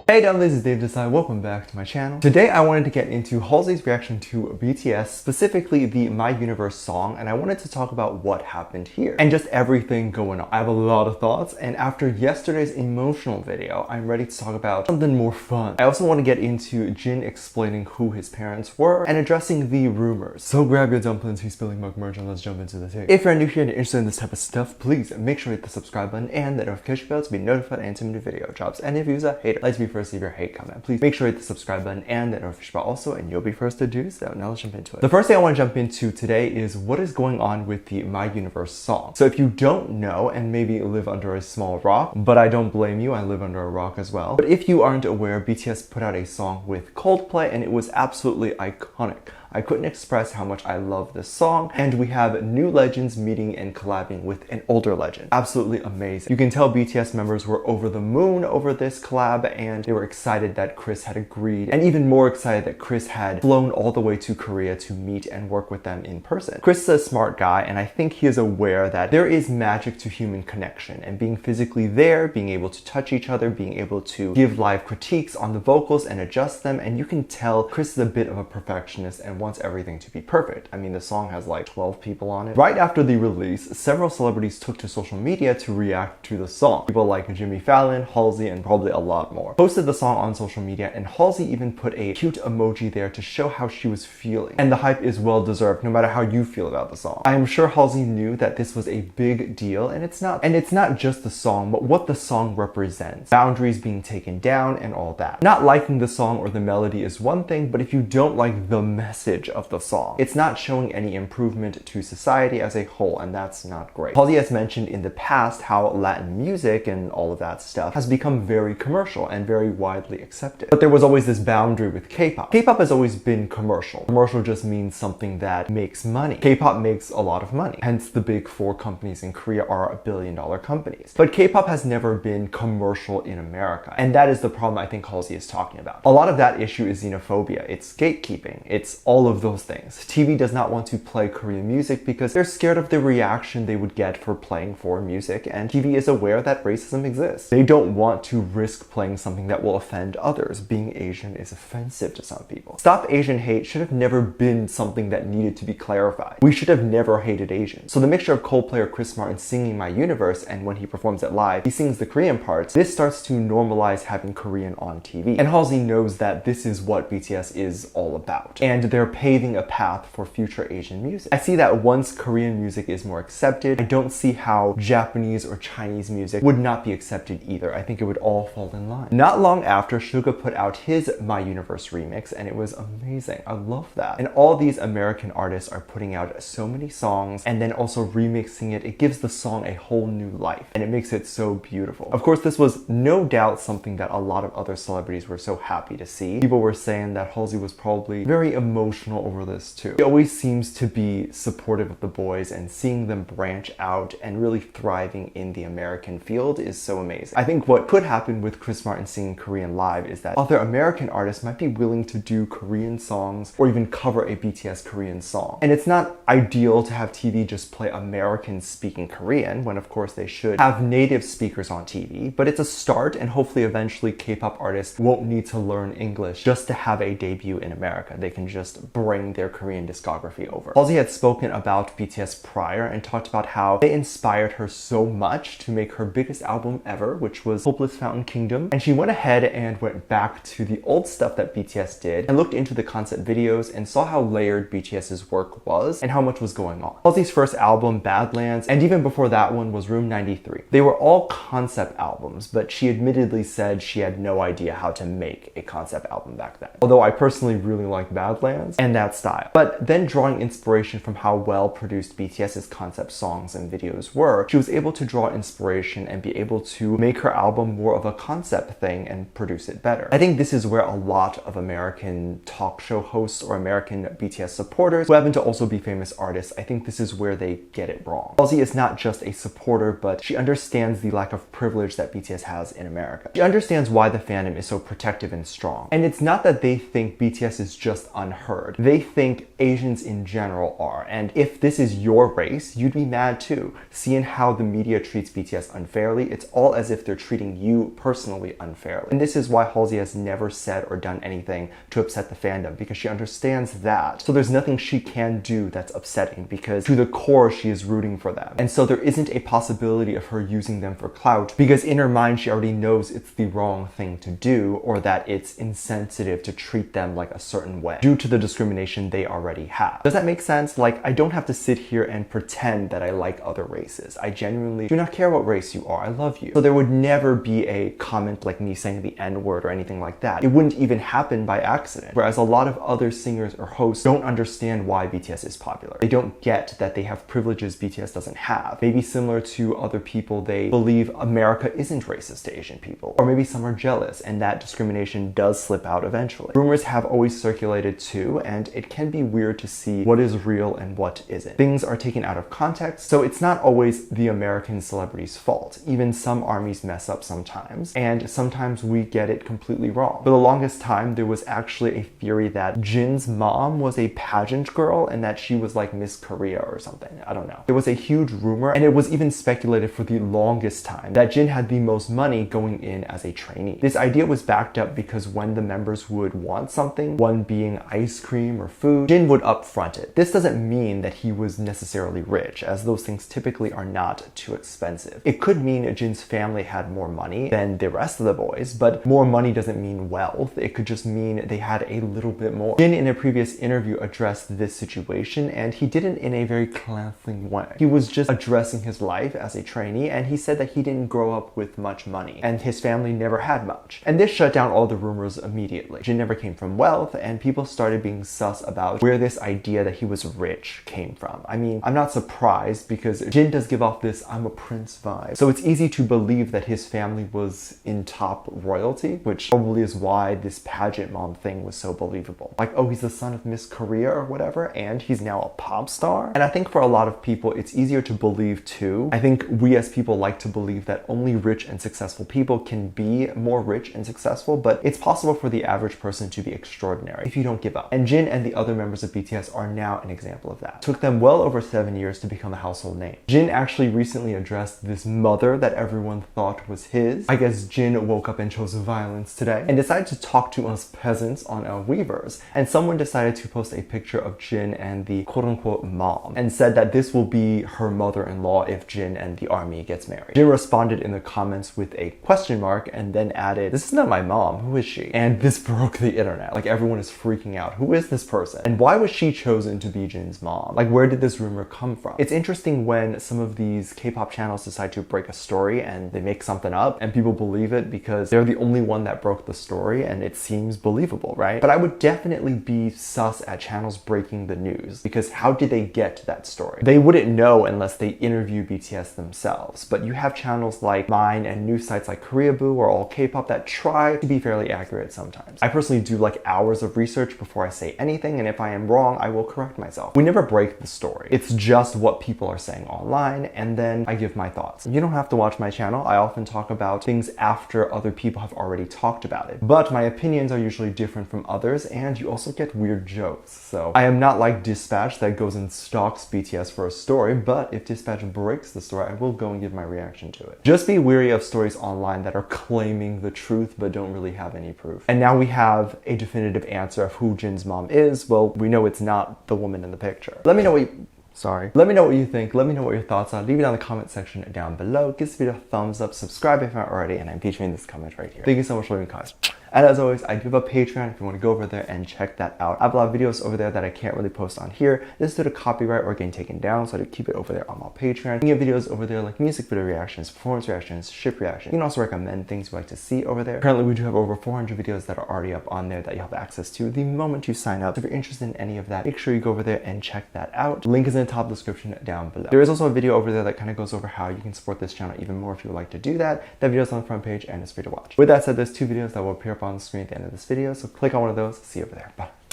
Hey down, this is Dave Desai. Welcome back to my channel. Today I wanted to get into Halsey's reaction to BTS, specifically the My Universe song, and I wanted to talk about what happened here and just everything going on. I have a lot of thoughts, and after yesterday's emotional video, I'm ready to talk about something more fun. I also want to get into Jin explaining who his parents were and addressing the rumors. So grab your dumplings, he's spilling mug merch, and let's jump into the tape. If you're new here and interested in this type of stuff, please make sure to hit the subscribe button and the notification bell to be notified anytime new video drops. And if you're a hater, let's be first, leave your hate comment. Please make sure to hit the subscribe button and the notification bell also, and you'll be first to do so. Now let's jump into it. The first thing I want to jump into today is what is going on with the My Universe song. So if you don't know and maybe live under a small rock, but I don't blame you, I live under a rock as well. But if you aren't aware, BTS put out a song with Coldplay and it was absolutely iconic. I couldn't express how much I love this song, and we have new legends meeting and collabing with an older legend. Absolutely amazing. You can tell BTS members were over the moon over this collab, and they were excited that Chris had agreed, and even more excited that Chris had flown all the way to Korea to meet and work with them in person. Chris is a smart guy, and I think he is aware that there is magic to human connection, and being physically there, being able to touch each other, being able to give live critiques on the vocals and adjust them, and you can tell Chris is a bit of a perfectionist and wants everything to be perfect. I mean, the song has like 12 people on it. Right after the release, several celebrities took to social media to react to the song. People like Jimmy Fallon, Halsey, and probably a lot more posted the song on social media, and Halsey even put a cute emoji there to show how she was feeling. And the hype is well deserved, no matter how you feel about the song. I am sure Halsey knew that this was a big deal, and it's not just the song, but what the song represents. Boundaries being taken down and all that. Not liking the song or the melody is one thing, but if you don't like the message of the song, it's not showing any improvement to society as a whole, and that's not great. Halsey has mentioned in the past how Latin music and all of that stuff has become very commercial and very widely accepted. But there was always this boundary with K-pop. K-pop has always been commercial. Commercial just means something that makes money. K-pop makes a lot of money. Hence the big four companies in Korea are billion-dollar companies. But K-pop has never been commercial in America, and that is the problem I think Halsey is talking about. A lot of that issue is xenophobia. It's gatekeeping. It's all of those things. TV does not want to play Korean music because they're scared of the reaction they would get for playing foreign music, and TV is aware that racism exists. They don't want to risk playing something that will offend others. Being Asian is offensive to some people. Stop Asian hate should have never been something that needed to be clarified. We should have never hated Asians. So the mixture of Coldplay or Chris Martin singing My Universe, and when he performs it live, he sings the Korean parts, this starts to normalize having Korean on TV. And Halsey knows that this is what BTS is all about, and they're paving a path for future Asian music. I see that once Korean music is more accepted, I don't see how Japanese or Chinese music would not be accepted either. I think it would all fall in line. Not long after, Suga put out his My Universe remix, and it was amazing. I love that. And all these American artists are putting out so many songs and then also remixing it. It gives the song a whole new life, and it makes it so beautiful. Of course, this was no doubt something that a lot of other celebrities were so happy to see. People were saying that Halsey was probably very emotional over this too. She always seems to be supportive of the boys, and seeing them branch out and really thriving in the American field is so amazing. I think what could happen with Chris Martin singing Korean live is that other American artists might be willing to do Korean songs or even cover a BTS Korean song. And it's not ideal to have TV just play Americans speaking Korean, when of course they should have native speakers on TV, but it's a start, and hopefully eventually K-pop artists won't need to learn English just to have a debut in America. They can just bring their Korean discography over. Halsey had spoken about BTS prior and talked about how they inspired her so much to make her biggest album ever, which was Hopeless Fountain Kingdom. And she went ahead and went back to the old stuff that BTS did and looked into the concept videos and saw how layered BTS's work was and how much was going on. Halsey's first album, Badlands, and even before that one was Room 93. They were all concept albums, but she admittedly said she had no idea how to make a concept album back then. Although I personally really like Badlands and that style. But then drawing inspiration from how well produced BTS's concept songs and videos were, she was able to draw inspiration and be able to make her album more of a concept thing and produce it better. I think this is where a lot of American talk show hosts or American BTS supporters who happen to also be famous artists, I think this is where they get it wrong. Halsey is not just a supporter, but she understands the lack of privilege that BTS has in America. She understands why the fandom is so protective and strong. And it's not that they think BTS is just unheard. word. They think Asians in general are, and if this is your race, you'd be mad too. Seeing how the media treats BTS unfairly, it's all as if they're treating you personally unfairly. And this is why Halsey has never said or done anything to upset the fandom, because she understands that. So there's nothing she can do that's upsetting, because to the core she is rooting for them. And so there isn't a possibility of her using them for clout, because in her mind she already knows it's the wrong thing to do, or that it's insensitive to treat them like a certain way due to the discrimination they already have. Does that make sense? Like, I don't have to sit here and pretend that I like other races. I genuinely do not care what race you are. I love you. So there would never be a comment like me saying the N-word or anything like that. It wouldn't even happen by accident. Whereas a lot of other singers or hosts don't understand why BTS is popular. They don't get that they have privileges BTS doesn't have. Maybe similar to other people, they believe America isn't racist to Asian people. Or maybe some are jealous and that discrimination does slip out eventually. Rumors have always circulated too, and it can be weird to see what is real and what isn't. Things are taken out of context, so it's not always the American celebrity's fault. Even some armies mess up sometimes, and sometimes we get it completely wrong. For the longest time, there was actually a theory that Jin's mom was a pageant girl and that she was like Miss Korea or something. I don't know. There was a huge rumor, and it was even speculated for the longest time that Jin had the most money going in as a trainee. This idea was backed up because when the members would want something, one being ice cream or food, Jin would upfront it. This doesn't mean that he was necessarily rich, as those things typically are not too expensive. It could mean Jin's family had more money than the rest of the boys, but more money doesn't mean wealth. It could just mean they had a little bit more. Jin in a previous interview addressed this situation, and he did it in a very classy way. He was just addressing his life as a trainee, and he said that he didn't grow up with much money, and his family never had much. And this shut down all the rumors immediately. Jin never came from wealth, and people started being sus about where this idea that he was rich came from. I mean, I'm not surprised because Jin does give off this I'm a prince vibe. So it's easy to believe that his family was in top royalty, which probably is why this pageant mom thing was so believable. Like, oh, he's the son of Miss Korea or whatever, and he's now a pop star. And I think for a lot of people, it's easier to believe too. I think we as people like to believe that only rich and successful people can be more rich and successful, but it's possible for the average person to be extraordinary if you don't give up. And Jin and the other members of BTS are now an example of that. It took them well over 7 years to become a household name. Jin actually recently addressed this mother that everyone thought was his. I guess Jin woke up and chose violence today and decided to talk to us peasants on a Weverse. And someone decided to post a picture of Jin and the quote-unquote mom and said that this will be her mother-in-law if Jin and the army gets married. Jin responded in the comments with a question mark and then added, "This is not my mom, who is she?" And this broke the internet. Like, everyone is freaking out. Who is this person? And why was she chosen to be Jin's mom? Like, where did this rumor come from? It's interesting when some of these K-pop channels decide to break a story and they make something up and people believe it because they're the only one that broke the story and it seems believable, right? But I would definitely be sus at channels breaking the news, because how did they get to that story? They wouldn't know unless they interview BTS themselves. But you have channels like mine and news sites like Koreaboo or All K-pop that try to be fairly accurate sometimes. I personally do like hours of research before I say anything, and if I am wrong, I will correct myself. We never break the story. It's just what people are saying online, and then I give my thoughts. You don't have to watch my channel. I often talk about things after other people have already talked about it. But my opinions are usually different from others, and you also get weird jokes. So I am not like Dispatch that goes and stalks BTS for a story, but if Dispatch breaks the story, I will go and give my reaction to it. Just be wary of stories online that are claiming the truth but don't really have any proof. And now we have a definitive answer of who Jin's mom is. Well, we know it's not the woman in the picture. Let me know what you think. Let me know what your thoughts are. Leave it down in the comment section down below. Give this video a thumbs up, subscribe if not already, and I'm featuring this comment right here. Thank you so much for leaving comments. And as always, I do have a Patreon if you want to go over there and check that out. I have a lot of videos over there that I can't really post on here. This is due to copyright or getting taken down, so I keep it over there on my Patreon. You get videos over there like music video reactions, performance reactions, ship reactions. You can also recommend things you like to see over there. Currently, we do have over 400 videos that are already up on there that you have access to the moment you sign up. So if you're interested in any of that, make sure you go over there and check that out. Link is in the top description down below. There is also a video over there that kind of goes over how you can support this channel even more if you would like to do that. That video is on the front page and it's free to watch. With that said, there's 2 videos that will appear up on the screen at the end of this video, so click on one of those. See you over there. Bye.